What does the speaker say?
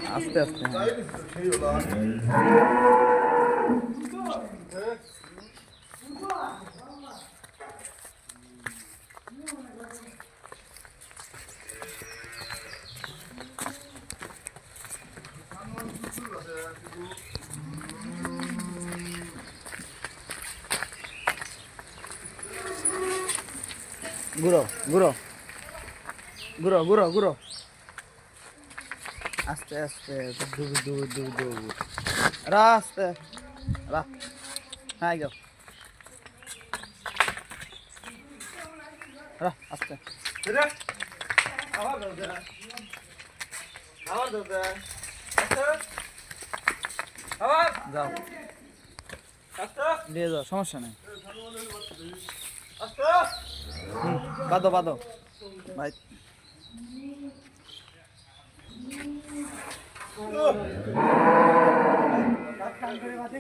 আস্তে আস্তে ঘুরো ঘুরো ঘুরো ঘুরো ঘুরো আস্তে আস্তে দু দু দু দু আস্তে রা হ্যাঁ গো রা আস্তে আবার দাও দে আবার দাও দে আবার যাও আস্তে নিয়ে যাও সমস্যা নেই আস্তে বাঁধো বাঁধো ভাই কাট কাট করে বাদে